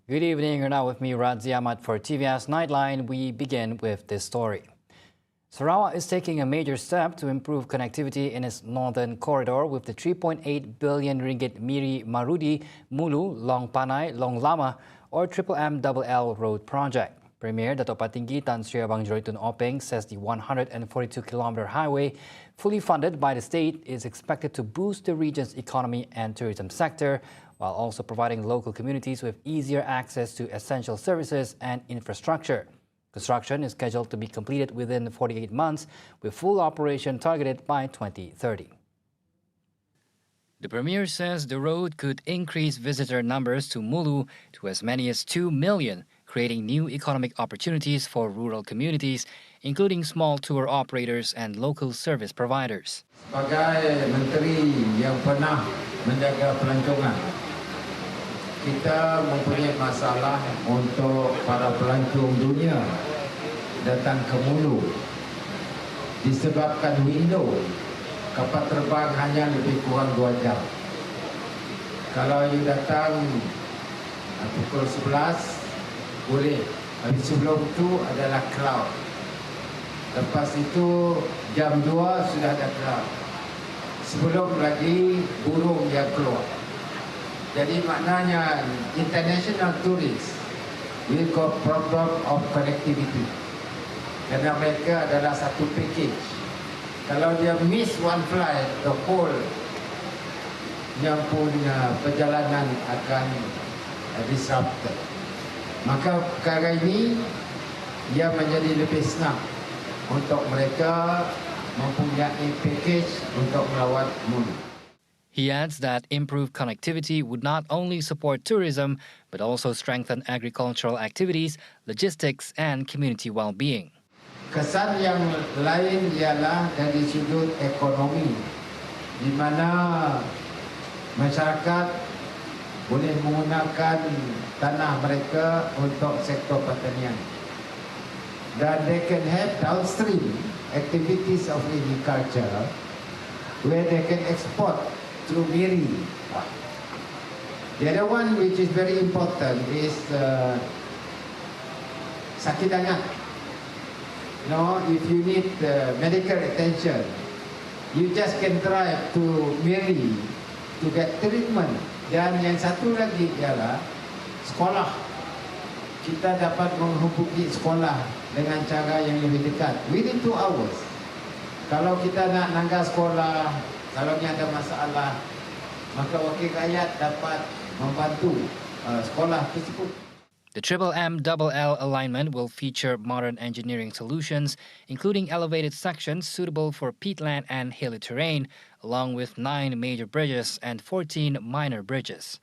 Good evening. You're now with me, Radzi Ahmad, for TVS Nightline. We begin with this story. Sarawak is taking a major step to improve connectivity in its northern corridor with the 3.8 billion ringgit Miri Marudi Mulu Long Panai Long Lama or MMMLL road project. Premier Dato' Patinggi Tan Sri Abang Joritun Openg says the 142-kilometer highway, fully funded by the state, is expected to boost the region's economy and tourism sector, while also providing local communities with easier access to essential services and infrastructure. Construction is scheduled to be completed within 48 months, with full operation targeted by 2030. The Premier says the road could increase visitor numbers to Mulu to as many as 2 million, creating new economic opportunities for rural communities, including small tour operators and local service providers. Sebagai menteri yang pernah menjaga pelancongan, kita mempunyai masalah untuk para pelancong dunia datang ke Mulu disebabkan window kapal terbang hanya lebih kurang 2 jam. Kalau you datang pukul 11 boleh, tapi sebelum itu adalah cloud. Lepas itu jam 2 sudah ada cloud. Sebelum lagi burung yang keluar. Jadi maknanya international tourists will got problem of connectivity. Kerana mereka adalah satu package. Kalau dia miss one flight, the whole yang punya perjalanan akan disrupted. Maka perkara ini ia menjadi lebih senang untuk mereka mempunyai package untuk melawat Mulu. He adds that improved connectivity would not only support tourism, but also strengthen agricultural activities, logistics, and community well-being. Kesan yang lain ialah dari sudut ekonomi, di mana masyarakat boleh menggunakan tanah mereka untuk sektor pertanian. Dan they can have downstream activities of agriculture where they can export through Miri. The other one which is very important is sakit hangat. If you need medical attention, you just can drive to Miri to get treatment. Dan yang satu lagi ialah sekolah. Kita dapat menghubungi sekolah dengan cara yang lebih dekat within 2 hours. Kalau kita nak nanggar sekolah, kalau ada masalah, maka wakil rakyat dapat membantu sekolah tersebut. The MMMLL alignment will feature modern engineering solutions, including elevated sections suitable for peatland and hilly terrain, along with 9 major bridges and 14 minor bridges.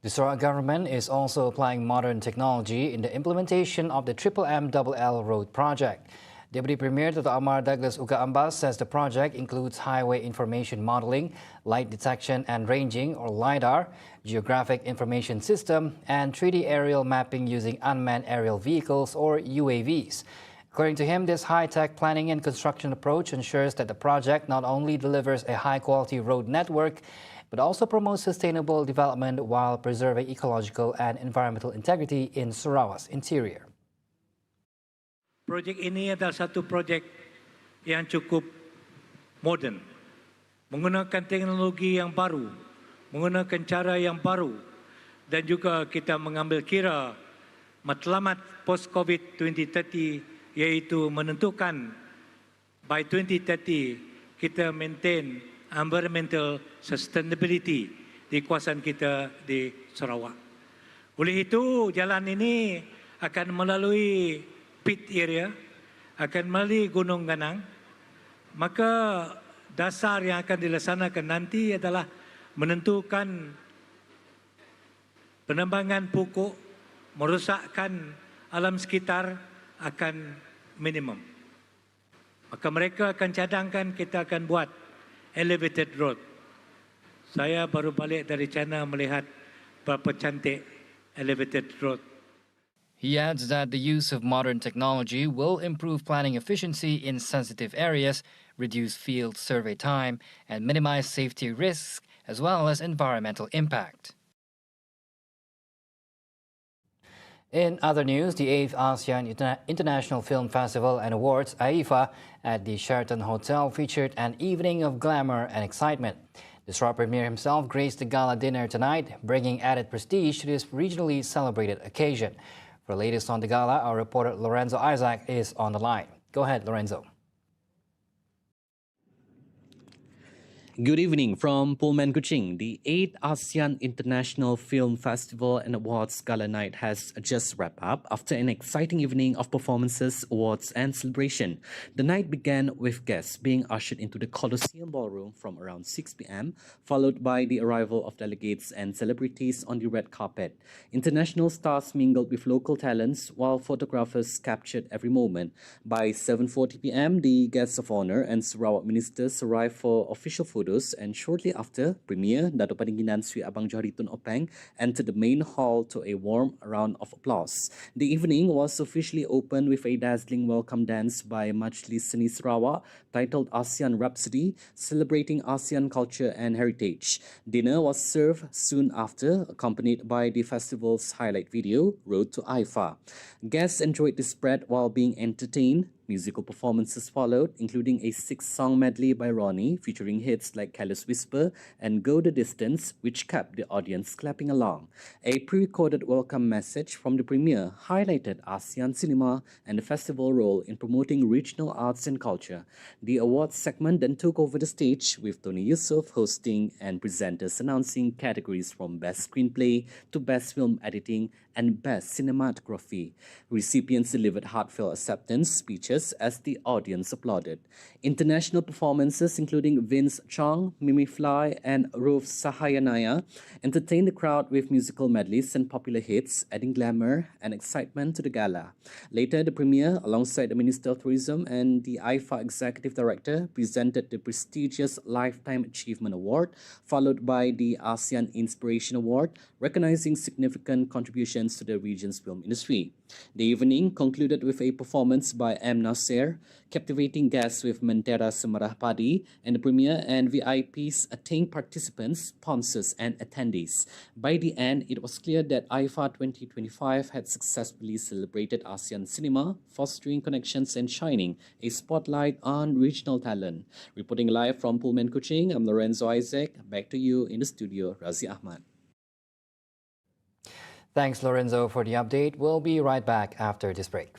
The Sarawak government is also applying modern technology in the implementation of the MMMLL road project. Deputy Premier Dato' Amar Douglas Uga Ambas says the project includes highway information modeling, light detection and ranging or LiDAR, geographic information system, and 3D aerial mapping using unmanned aerial vehicles or UAVs. According to him, this high-tech planning and construction approach ensures that the project not only delivers a high-quality road network, but also promotes sustainable development while preserving ecological and environmental integrity in Sarawak's interior. Projek ini adalah satu projek yang cukup moden, menggunakan teknologi yang baru, menggunakan cara yang baru, dan juga kita mengambil kira matlamat post-COVID 2030, iaitu menentukan by 2030 kita maintain environmental sustainability di kawasan kita di Sarawak. Oleh itu, jalan ini akan melalui pit area, akan melalui Gunung Ganang. Maka dasar yang akan dilaksanakan nanti adalah menentukan penebangan pokok, merosakkan alam sekitar akan minimum. Maka mereka akan cadangkan kita akan buat elevated road. Saya baru balik dari China melihat berapa cantik elevated road. He adds that the use of modern technology will improve planning efficiency in sensitive areas, reduce field survey time, and minimize safety risks as well as environmental impact. In other news, the 8th ASEAN International Film Festival and Awards, AIFA, at the Sheraton Hotel featured an evening of glamour and excitement. The star premier himself graced the gala dinner tonight, bringing added prestige to this regionally celebrated occasion. For the latest on the gala, our reporter Lorenzo Isaac is on the line. Go ahead, Lorenzo. Good evening from Pullman, Kuching. The 8th ASEAN International Film Festival and Awards Gala Night has just wrapped up after an exciting evening of performances, awards and celebration. The night began with guests being ushered into the Colosseum Ballroom from around 6 p.m, followed by the arrival of delegates and celebrities on the red carpet. International stars mingled with local talents, while photographers captured every moment. By 7:40 p.m, the guests of honor and Sarawak ministers arrived for official photos, and shortly after, Premier Dato' Paninginan Sri Abang Johari Tun Openg entered the main hall to a warm round of applause. The evening was officially opened with a dazzling welcome dance by Majlis Seni Sarawak titled ASEAN Rhapsody, celebrating ASEAN culture and heritage. Dinner was served soon after, accompanied by the festival's highlight video, Road to AIFA. Guests enjoyed the spread while being entertained. Musical performances followed, including a 6-song medley by Ronnie featuring hits like Careless Whisper and Go the Distance, which kept the audience clapping along. A pre-recorded welcome message from the Premier highlighted ASEAN cinema and the festival role in promoting regional arts and culture. The awards segment then took over the stage, with Tony Yusof hosting and presenters announcing categories from Best Screenplay to Best Film Editing and Best Cinematography. Recipients delivered heartfelt acceptance speeches as the audience applauded. International performances including Vince Chong, Mimi Fly and Rove Sahayanaya entertained the crowd with musical medleys and popular hits, adding glamour and excitement to the gala. Later, the Premier, alongside the Minister of Tourism and the AIFA Executive Director, presented the prestigious Lifetime Achievement Award, followed by the ASEAN Inspiration Award, recognizing significant contributions to the region's film industry. The evening concluded with a performance by M. Nasir, captivating guests with Mentera Semerah Padi, and the Premier and VIPs attained participants, sponsors and attendees. By the end, it was clear that AIFA 2025 had successfully celebrated ASEAN cinema, fostering connections and shining a spotlight on regional talent. Reporting live from Pullman, Kuching, I'm Lorenzo Isaac. Back to you in the studio, Razi Ahmad. Thanks, Lorenzo, for the update. We'll be right back after this break.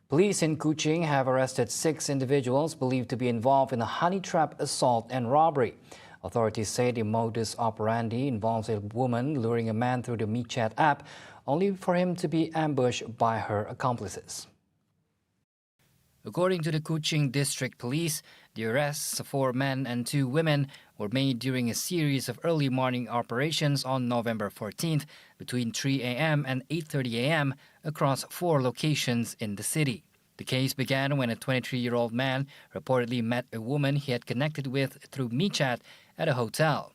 Police in Kuching have arrested 6 individuals believed to be involved in a honey trap assault and robbery. Authorities say the modus operandi involves a woman luring a man through the MeChat app, only for him to be ambushed by her accomplices. According to the Kuching District Police, the arrests of 4 men and 2 women were made during a series of early morning operations on November 14th between 3 a.m. and 8:30 a.m. across 4 locations in the city. The case began when a 23-year-old man reportedly met a woman he had connected with through MeChat at a hotel.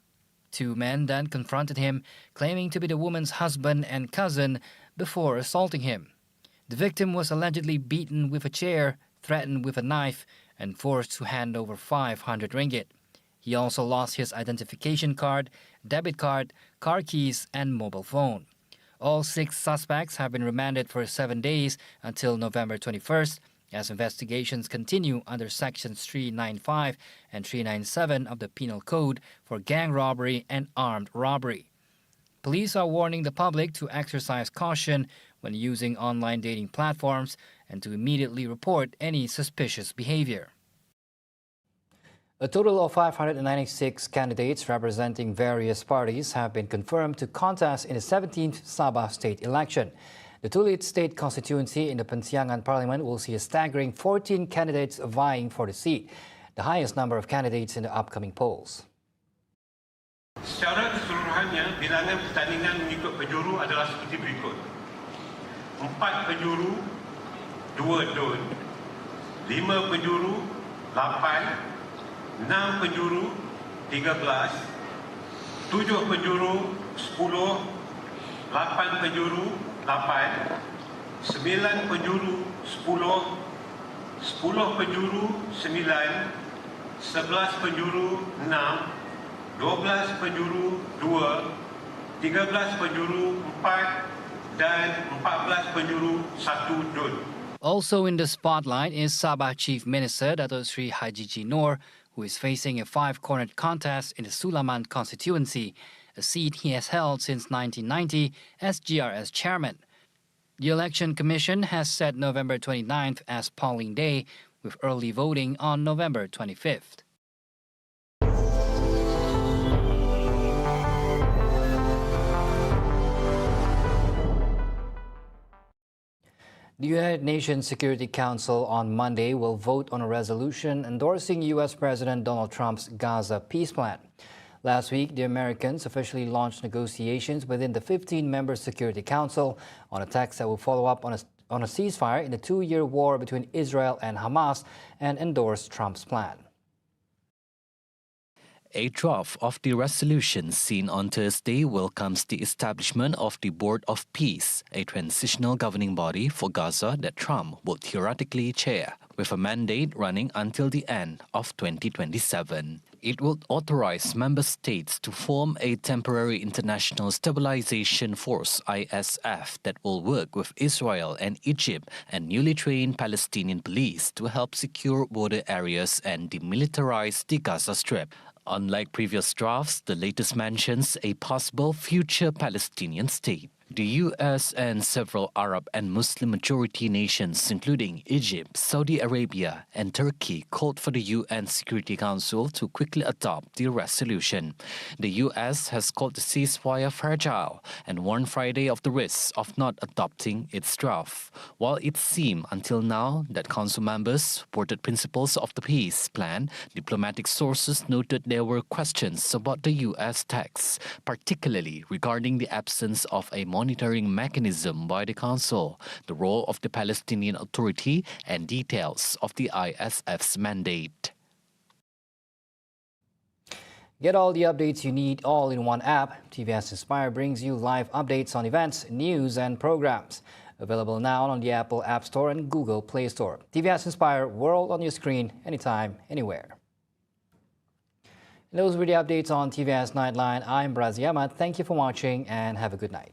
2 men then confronted him, claiming to be the woman's husband and cousin, before assaulting him. The victim was allegedly beaten with a chair, threatened with a knife, and forced to hand over 500 ringgit. He also lost his identification card, debit card, car keys, and mobile phone. All 6 suspects have been remanded for 7 days until November 21st, as investigations continue under Sections 395 and 397 of the Penal Code for gang robbery and armed robbery. Police are warning the public to exercise caution when using online dating platforms and to immediately report any suspicious behavior. A total of 596 candidates representing various parties have been confirmed to contest in the 17th Sabah state election. The Tulit State constituency in the Pensiangan Parliament will see a staggering 14 candidates vying for the seat, the highest number of candidates in the upcoming polls. Secara keseluruhannya, bilangan pertandingan mengikut penjuru adalah seperti berikut. 4 penjuru, 2 dun, 5 penjuru, 8, 6 penjuru, 13, 7 penjuru, 10, 8 penjuru, 8, 9 penjuru, 10, 10 penjuru, 9, 11 penjuru, 6, 12 penjuru 2, 13 penjuru 4 dan 14 penjuru 1 dun. Also in the spotlight is Sabah Chief Minister Dato Sri Haji Noor, who is facing a 5-cornered contest in the Sulaman constituency, a seat he has held since 1990 as GRS chairman. The Election Commission has set November 29th as polling day, with early voting on November 25th. The United Nations Security Council on Monday will vote on a resolution endorsing U.S. President Donald Trump's Gaza peace plan. Last week, the Americans officially launched negotiations within the 15-member Security Council on a text that will follow up on a ceasefire in the 2-year war between Israel and Hamas and endorse Trump's plan. A draft of the resolution seen on Thursday welcomes the establishment of the Board of Peace, a transitional governing body for Gaza that Trump will theoretically chair, with a mandate running until the end of 2027. It will authorize member states to form a temporary international stabilization force, ISF, that will work with Israel and Egypt and newly trained Palestinian police to help secure border areas and demilitarize the Gaza Strip. Unlike previous drafts, the latest mentions a possible future Palestinian state. The U.S. and several Arab and Muslim-majority nations, including Egypt, Saudi Arabia and Turkey, called for the UN Security Council to quickly adopt the resolution. The U.S. has called the ceasefire fragile and warned Friday of the risks of not adopting its draft. While it seemed until now that Council members supported principles of the peace plan, diplomatic sources noted there were questions about the U.S. text, particularly regarding the absence of a monitoring mechanism by the Council, the role of the Palestinian Authority, and details of the ISF's mandate. Get all the updates you need all in one app. TVS Inspire brings you live updates on events, news, and programs. Available now on the Apple App Store and Google Play Store. TVS Inspire, world on your screen, anytime, anywhere. Those were the updates on TVS Nightline. I'm Razi Ahmad. Thank you for watching and have a good night.